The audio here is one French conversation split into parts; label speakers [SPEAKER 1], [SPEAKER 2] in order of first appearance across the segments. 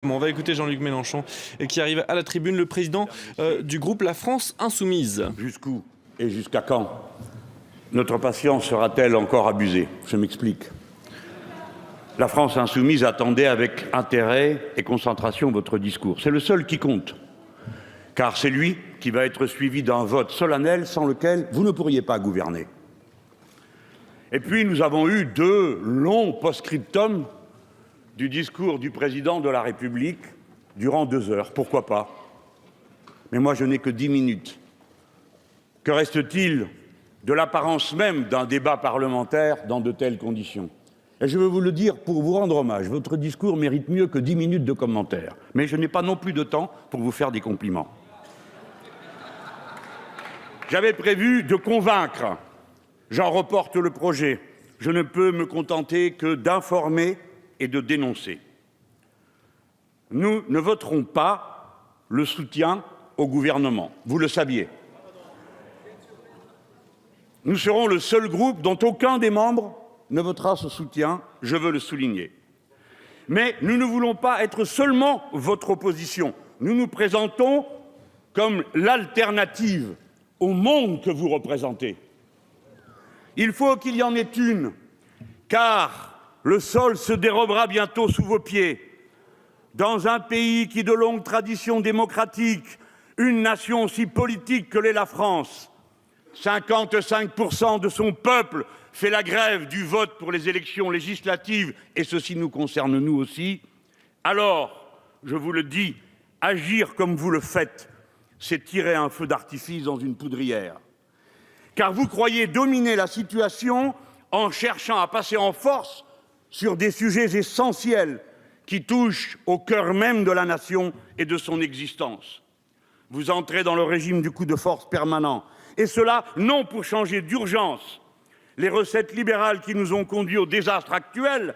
[SPEAKER 1] Bon, on va écouter Jean-Luc Mélenchon qui arrive à la tribune, le président du groupe La France Insoumise.
[SPEAKER 2] Jusqu'où et jusqu'à quand notre patience sera-t-elle encore abusée? Je m'explique. La France Insoumise attendait avec intérêt et concentration votre discours. C'est le seul qui compte, car c'est lui qui va être suivi d'un vote solennel sans lequel vous ne pourriez pas gouverner. Et puis nous avons eu 2 longs post-scriptum du discours du président de la République durant 2 heures. Pourquoi pas? Mais moi, je n'ai que 10 minutes. Que reste-t-il de l'apparence même d'un débat parlementaire dans de telles conditions? Et je veux vous le dire pour vous rendre hommage, votre discours mérite mieux que 10 minutes de commentaires. Mais je n'ai pas non plus de temps pour vous faire des compliments. J'avais prévu de convaincre. J'en reporte le projet. Je ne peux me contenter que d'informer et de dénoncer. Nous ne voterons pas le soutien au gouvernement, vous le saviez. Nous serons le seul groupe dont aucun des membres ne votera ce soutien, je veux le souligner. Mais nous ne voulons pas être seulement votre opposition. Nous nous présentons comme l'alternative au monde que vous représentez. Il faut qu'il y en ait une, car le sol se dérobera bientôt sous vos pieds. Dans un pays qui, de longue tradition démocratique, une nation aussi politique que l'est la France, 55% de son peuple fait la grève du vote pour les élections législatives, et ceci nous concerne nous aussi, alors, je vous le dis, agir comme vous le faites, c'est tirer un feu d'artifice dans une poudrière. Car vous croyez dominer la situation en cherchant à passer en force sur des sujets essentiels qui touchent au cœur même de la nation et de son existence. Vous entrez dans le régime du coup de force permanent, et cela non pour changer d'urgence les recettes libérales qui nous ont conduits au désastre actuel,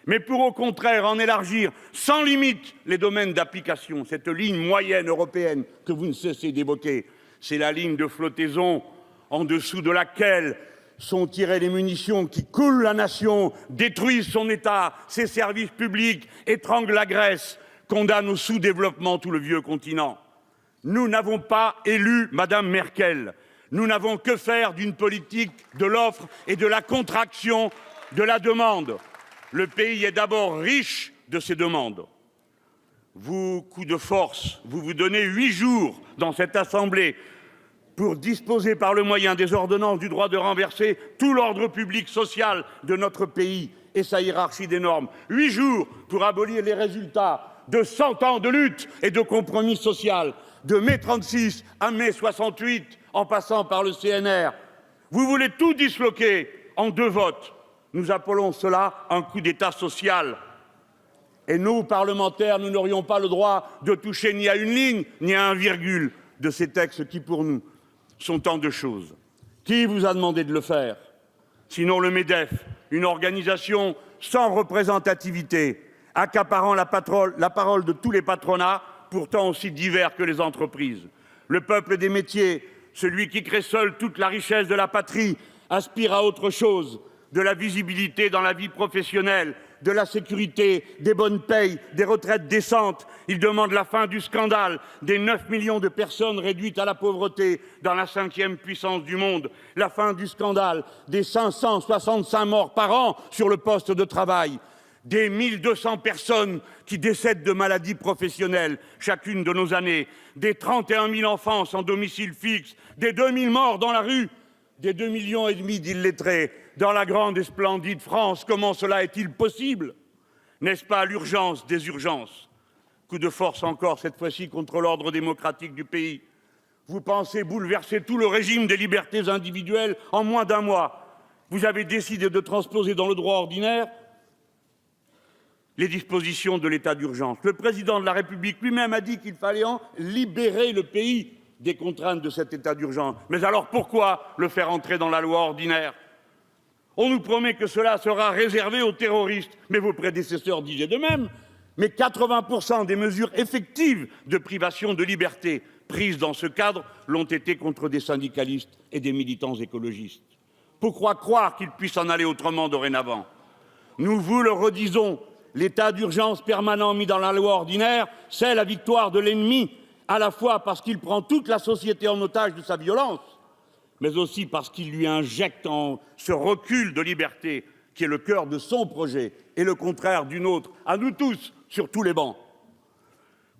[SPEAKER 2] mais pour au contraire en élargir sans limite les domaines d'application. Cette ligne moyenne européenne que vous ne cessez d'évoquer, c'est la ligne de flottaison en dessous de laquelle sont tirées les munitions qui coulent la nation, détruisent son État, ses services publics, étranglent la Grèce, condamnent au sous-développement tout le vieux continent. Nous n'avons pas élu Madame Merkel. Nous n'avons que faire d'une politique de l'offre et de la contraction de la demande. Le pays est d'abord riche de ses demandes. Vous, coup de force, vous vous donnez 8 jours dans cette Assemblée pour disposer par le moyen des ordonnances du droit de renverser tout l'ordre public social de notre pays et sa hiérarchie des normes. 8 jours pour abolir les résultats de 100 ans de lutte et de compromis social, de mai 36 à mai 68, en passant par le CNR. Vous voulez tout disloquer en 2 votes. Nous appelons cela un coup d'État social. Et nous, parlementaires, nous n'aurions pas le droit de toucher ni à une ligne, ni à un virgule de ces textes qui, pour nous, sont tant de choses. Qui vous a demandé de le faire? Sinon le MEDEF, une organisation sans représentativité, accaparant la parole de tous les patronats, pourtant aussi divers que les entreprises. Le peuple des métiers, celui qui crée seul toute la richesse de la patrie, aspire à autre chose, de la visibilité dans la vie professionnelle, de la sécurité, des bonnes payes, des retraites décentes. Il demande la fin du scandale des 9 millions de personnes réduites à la pauvreté dans la 5e puissance du monde, la fin du scandale des 565 morts par an sur le poste de travail, des 1200 personnes qui décèdent de maladies professionnelles chacune de nos années, des 31 000 enfants sans domicile fixe, des 2 000 morts dans la rue, des 2,5 millions d'illettrés dans la grande et splendide France. Comment cela est-il possible? N'est-ce pas l'urgence des urgences? Coup de force encore, cette fois-ci contre l'ordre démocratique du pays. Vous pensez bouleverser tout le régime des libertés individuelles en moins d'1 mois. Vous avez décidé de transposer dans le droit ordinaire les dispositions de l'état d'urgence. Le président de la République lui-même a dit qu'il fallait en libérer le pays des contraintes de cet état d'urgence. Mais alors pourquoi le faire entrer dans la loi ordinaire? On nous promet que cela sera réservé aux terroristes, mais vos prédécesseurs disaient de même. Mais 80% des mesures effectives de privation de liberté prises dans ce cadre l'ont été contre des syndicalistes et des militants écologistes. Pourquoi croire qu'il puisse en aller autrement dorénavant? Nous vous le redisons, l'état d'urgence permanent mis dans la loi ordinaire, c'est la victoire de l'ennemi, à la fois parce qu'il prend toute la société en otage de sa violence, mais aussi parce qu'il lui injecte en ce recul de liberté qui est le cœur de son projet et le contraire du nôtre, à nous tous, sur tous les bancs.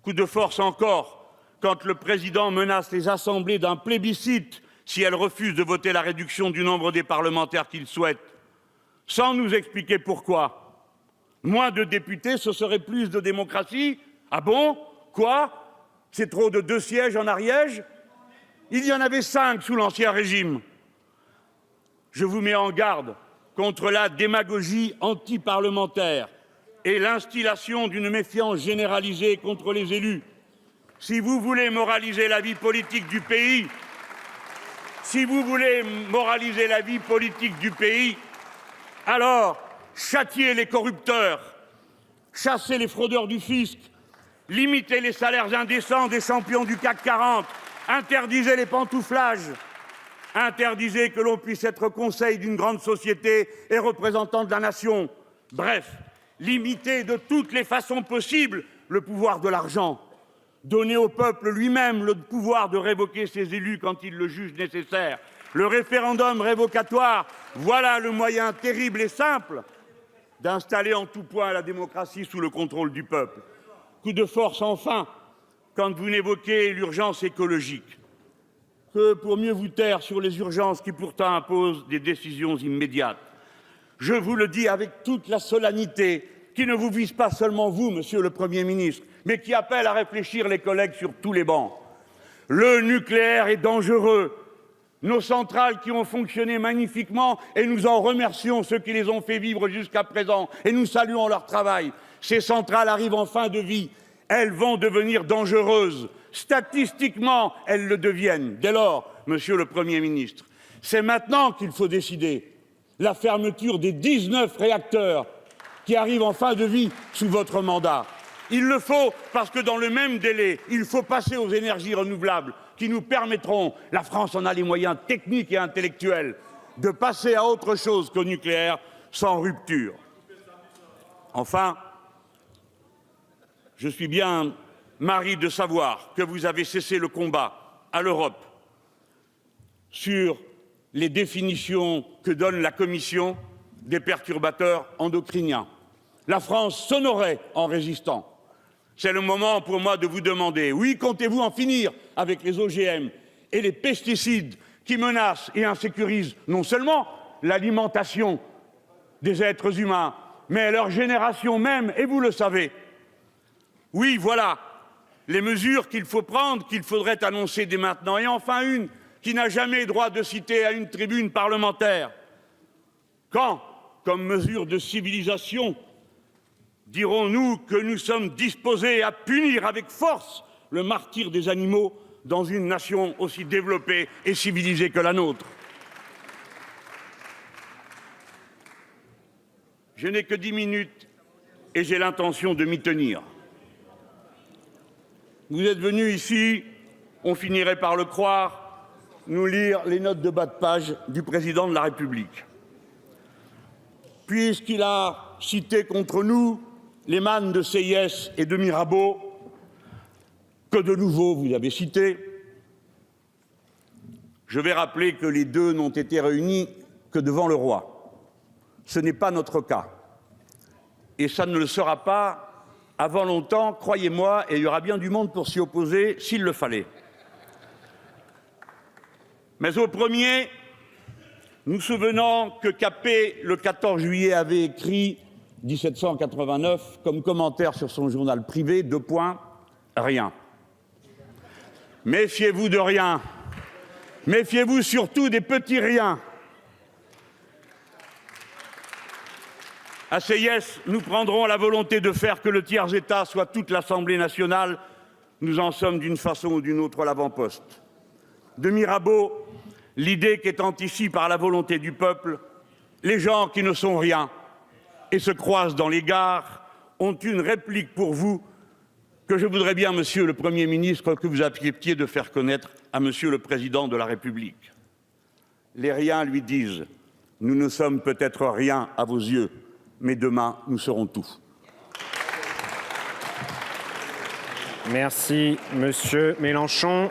[SPEAKER 2] Coup de force encore, quand le président menace les assemblées d'un plébiscite si elles refusent de voter la réduction du nombre des parlementaires qu'il souhaite, sans nous expliquer pourquoi. Moins de députés, ce serait plus de démocratie? Ah bon? Quoi? C'est trop de 2 sièges en Ariège? Il y en avait 5 sous l'Ancien Régime. Je vous mets en garde contre la démagogie anti-parlementaire et l'instillation d'une méfiance généralisée contre les élus. Si vous voulez moraliser la vie politique du pays, alors châtiez les corrupteurs, chassez les fraudeurs du fisc, limitez les salaires indécents des champions du CAC 40, interdisez les pantouflages, interdisez que l'on puisse être conseil d'une grande société et représentant de la nation. Bref, limitez de toutes les façons possibles le pouvoir de l'argent. Donnez au peuple lui-même le pouvoir de révoquer ses élus quand il le juge nécessaire. Le référendum révocatoire, voilà le moyen terrible et simple d'installer en tout point la démocratie sous le contrôle du peuple. Coup de force enfin, quand vous n'évoquez l'urgence écologique, que pour mieux vous taire sur les urgences qui pourtant imposent des décisions immédiates. Je vous le dis avec toute la solennité qui ne vous vise pas seulement vous, Monsieur le Premier ministre, mais qui appelle à réfléchir les collègues sur tous les bancs. Le nucléaire est dangereux. Nos centrales qui ont fonctionné magnifiquement, et nous en remercions ceux qui les ont fait vivre jusqu'à présent, et nous saluons leur travail. Ces centrales arrivent en fin de vie. Elles vont devenir dangereuses. Statistiquement, elles le deviennent. Dès lors, Monsieur le Premier ministre, c'est maintenant qu'il faut décider la fermeture des 19 réacteurs qui arrivent en fin de vie sous votre mandat. Il le faut parce que dans le même délai, il faut passer aux énergies renouvelables qui nous permettront, la France en a les moyens techniques et intellectuels, de passer à autre chose qu'au nucléaire sans rupture. Enfin, je suis bien mari de savoir que vous avez cessé le combat à l'Europe sur les définitions que donne la Commission des perturbateurs endocriniens. La France s'honorait en résistant. C'est le moment pour moi de vous demander, oui, comptez-vous en finir avec les OGM et les pesticides qui menacent et insécurisent non seulement l'alimentation des êtres humains, mais leur génération même, et vous le savez. Oui, voilà les mesures qu'il faut prendre, qu'il faudrait annoncer dès maintenant. Et enfin une qui n'a jamais droit de citer à une tribune parlementaire. Quand, comme mesure de civilisation, dirons-nous que nous sommes disposés à punir avec force le martyre des animaux dans une nation aussi développée et civilisée que la nôtre? Je n'ai que 10 minutes et j'ai l'intention de m'y tenir. Vous êtes venus ici, on finirait par le croire, nous lire les notes de bas de page du président de la République. Puisqu'il a cité contre nous les mannes de CIS et de Mirabeau, que de nouveau vous avez cité, je vais rappeler que les deux n'ont été réunis que devant le roi. Ce n'est pas notre cas. Et ça ne le sera pas avant longtemps, croyez-moi, et il y aura bien du monde pour s'y opposer s'il le fallait. Mais au premier, nous souvenons que Capet, le 14 juillet, avait écrit 1789 comme commentaire sur son journal privé, 2 points, rien. Méfiez-vous de rien. Méfiez-vous surtout des petits riens. À CIS, nous prendrons la volonté de faire que le tiers-État soit toute l'Assemblée nationale. Nous en sommes d'une façon ou d'une autre l'avant-poste. De Mirabeau, l'idée qu'étant ici par la volonté du peuple, les gens qui ne sont rien et se croisent dans les gares ont une réplique pour vous que je voudrais bien, Monsieur le Premier ministre, que vous acceptiez de faire connaître à Monsieur le Président de la République. Les riens lui disent « Nous ne sommes peut-être rien à vos yeux, mais demain nous serons tout ».
[SPEAKER 3] Merci, Monsieur Mélenchon.